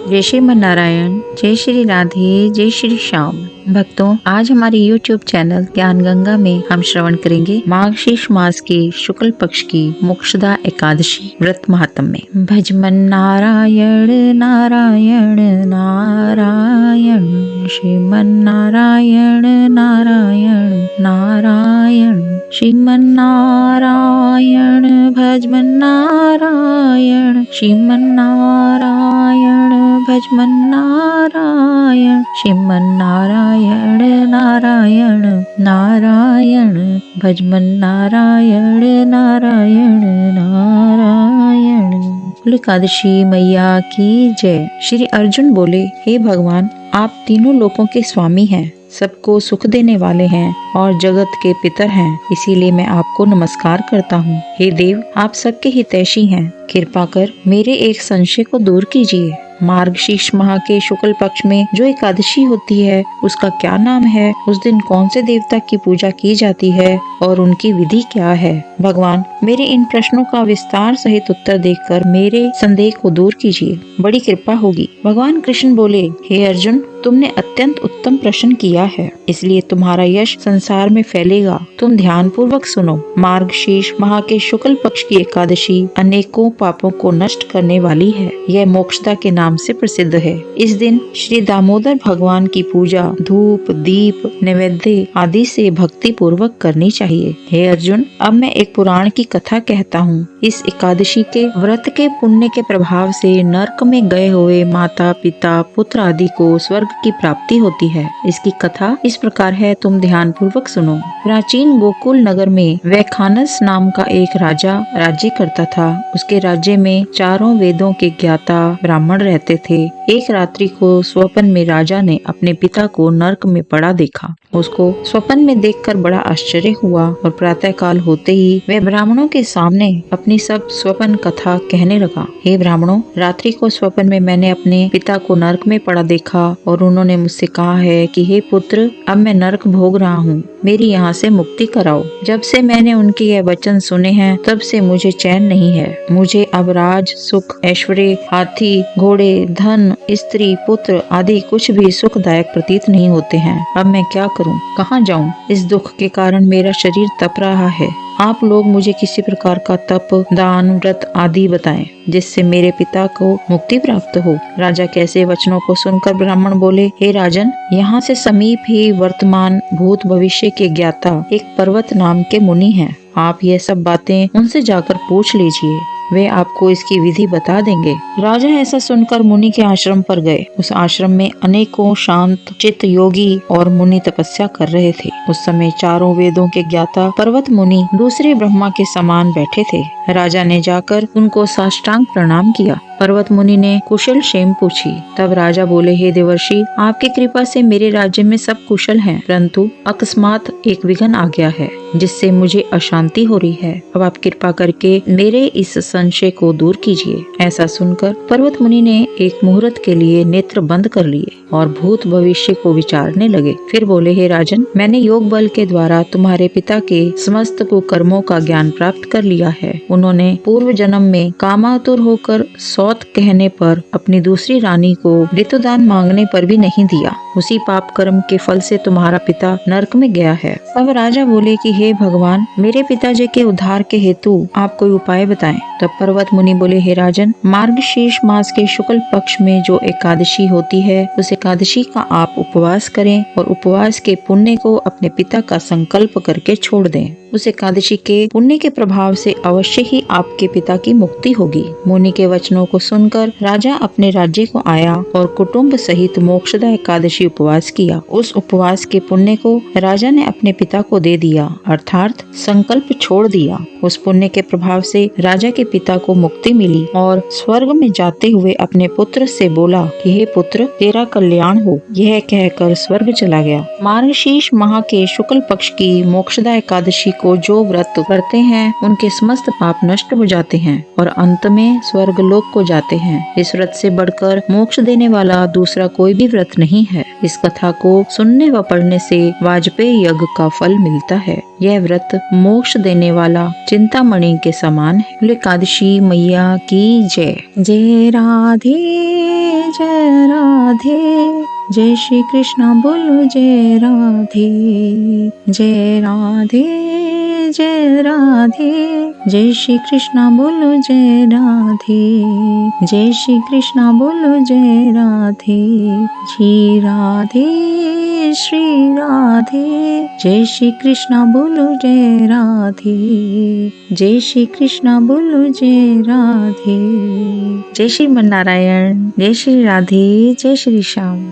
जय श्रीमन नारायण, जय श्री राधे, जय श्री श्याम। भक्तों, आज हमारे YouTube चैनल ज्ञान गंगा में हम श्रवण करेंगे मार्गशीर्ष मास के शुक्ल पक्ष की मोक्षदा एकादशी व्रत महात्म्य। भजमन नारायण नारायण नारायण, श्रीमन नारायण नारायण नारायण, श्रीमन नारायण। भजमन नारायण, श्रीमन नारायण। भजमन नारायण, श्रीमन नारायण नारायण नारायण। भजमन नारायण नारायण नारायण। कुल एकादशी मैया की जय। श्री अर्जुन बोले, हे भगवान, आप तीनों लोकों के स्वामी हैं, सबको सुख देने वाले हैं और जगत के पितर हैं, इसीलिए मैं आपको नमस्कार करता हूँ। हे देव, आप सबके हितैषी हैं, कृपा कर मेरे एक संशय को दूर कीजिए। मार्गशीर्ष माह के शुक्ल पक्ष में जो एकादशी होती है उसका क्या नाम है? उस दिन कौन से देवता की पूजा की जाती है और उनकी विधि क्या है? भगवान, मेरे इन प्रश्नों का विस्तार सहित उत्तर देकर मेरे संदेह को दूर कीजिए, बड़ी कृपा होगी। भगवान कृष्ण बोले, हे अर्जुन, तुमने अत्यंत उत्तम प्रश्न किया है, इसलिए तुम्हारा यश संसार में फैलेगा। तुम ध्यान पूर्वक सुनो। मार्गशीर्ष माह के शुक्ल पक्ष की एकादशी अनेकों पापों को नष्ट करने वाली है। यह मोक्षदा के नाम से प्रसिद्ध है। इस दिन श्री दामोदर भगवान की पूजा धूप, दीप, नैवेद्य आदि से भक्ति पूर्वक करनी चाहिए। हे अर्जुन, अब मैं एक पुराण की कथा कहता हूँ। इस एकादशी के व्रत के पुण्य के प्रभाव से नरक में गए हुए माता, पिता, पुत्र आदि को स्वर्ग की प्राप्ति होती है। इसकी कथा इस प्रकार है, तुम ध्यान पूर्वक सुनो। प्राचीन गोकुल नगर में वैखानस नाम का एक राजा राज्य करता था। उसके राज्य में चारों वेदों के ज्ञाता ब्राह्मण रहते थे। एक रात्रि को स्वप्न में राजा ने अपने पिता को नरक में पड़ा देखा। उसको स्वप्न में देखकर बड़ा आश्चर्य हुआ और प्रातः काल होते ही वह ब्राह्मणों के सामने अपनी सब स्वप्न कथा कहने लगा। हे ब्राह्मणों, रात्रि को स्वप्न में मैंने अपने पिता को नरक में पड़ा देखा और उन्होंने मुझसे कहा है कि हे पुत्र, अब मैं नरक भोग रहा हूँ, मेरी यहाँ से मुक्ति कराओ। जब से मैंने उनके यह वचन सुने हैं तब से मुझे चैन नहीं है। मुझे अब राज, सुख, ऐश्वर्य, हाथी, घोड़े, धन, स्त्री, पुत्र आदि कुछ भी सुखदायक प्रतीत नहीं होते हैं। अब मैं क्या करूं? कहाँ जाऊं? इस दुख के कारण मेरा शरीर तप रहा है। आप लोग मुझे किसी प्रकार का तप, दान, व्रत आदि बताएं, जिससे मेरे पिता को मुक्ति प्राप्त हो। राजा के ऐसे वचनों को सुनकर ब्राह्मण बोले, हे राजन, यहाँ से समीप ही वर्तमान, भूत, भविष्य के ज्ञाता एक पर्वत नाम के मुनि हैं। आप ये सब बातें उनसे जाकर पूछ लीजिए, वे आपको इसकी विधि बता देंगे। राजा ऐसा सुनकर मुनि के आश्रम पर गए। उस आश्रम में अनेकों शांत चित्त योगी और मुनि तपस्या कर रहे थे। उस समय चारों वेदों के ज्ञाता पर्वत मुनि दूसरे ब्रह्मा के समान बैठे थे। राजा ने जाकर उनको साष्टांग प्रणाम किया। पर्वत मुनि ने कुशल क्षेम पूछी। तब राजा बोले, हे देवर्षि, आपकी कृपा से मेरे राज्य में सब कुशल हैं, परंतु अकस्मात एक विघ्न आ गया है जिससे मुझे अशांति हो रही है। अब आप कृपा करके मेरे इस संशय को दूर कीजिए। ऐसा सुनकर पर्वत मुनि ने एक मुहूर्त के लिए नेत्र बंद कर लिए और भूत भविष्य को विचारने लगे। फिर बोले, हे राजन, मैंने योग बल के द्वारा तुम्हारे पिता के समस्त कुकर्मों का ज्ञान प्राप्त कर लिया है। उन्होंने पूर्व जन्म में कामातुर होकर सौत कहने पर अपनी दूसरी रानी को ऋतुदान मांगने पर भी नहीं दिया। उसी पाप कर्म के फल से तुम्हारा पिता नरक में गया है। अब राजा बोले कि हे भगवान, मेरे पिताजी के उद्धार के हेतु आप कोई उपाय बताएं। तब पर्वत मुनि बोले, हे राजन, मार्गशीर्ष मास के शुक्ल पक्ष में जो एकादशी होती है उस एकादशी का आप उपवास करें और उपवास के पुण्य को अपने पिता का संकल्प करके छोड़ दें। उस एकादशी के पुण्य के प्रभाव से अवश्य ही आपके पिता की मुक्ति होगी। मुनि के वचनों को सुनकर राजा अपने राज्य को आया और कुटुंब सहित मोक्षदा एकादशी उपवास किया। उस उपवास के पुण्य को राजा ने अपने पिता को दे दिया, अर्थात संकल्प छोड़ दिया। उस पुण्य के प्रभाव से राजा के पिता को मुक्ति मिली और स्वर्ग में जाते हुए अपने पुत्र से बोला कि हे पुत्र, तेरा कल्याण हो। यह कहकर स्वर्ग चला गया। मार्गशीर्ष माह के शुक्ल पक्ष की मोक्षदा एकादशी को जो व्रत करते हैं उनके समस्त पाप नष्ट हो जाते हैं और अंत में स्वर्ग लोक को जाते हैं। इस व्रत से बढ़कर मोक्ष देने वाला दूसरा कोई भी व्रत नहीं है। इस कथा को सुनने व पढ़ने से वाजपेयी यज्ञ का फल मिलता है। यह व्रत मोक्ष देने वाला चिंतामणि के समान है। बोले एकादशी मैया की जय। जय राधे जय राधे, जय श्री कृष्ण बोलो जय राधे। जय राधे जय राधे, जय श्री कृष्ण बोलो जय राधे। जय श्री कृष्ण बोलो जय राधे। श्री राधे श्री राधे, जय श्री कृष्ण बोलो जय राधे। जय श्री कृष्ण बोलो जय राधे। जय श्री मन नारायण, जय श्री राधे, जय श्री श्याम।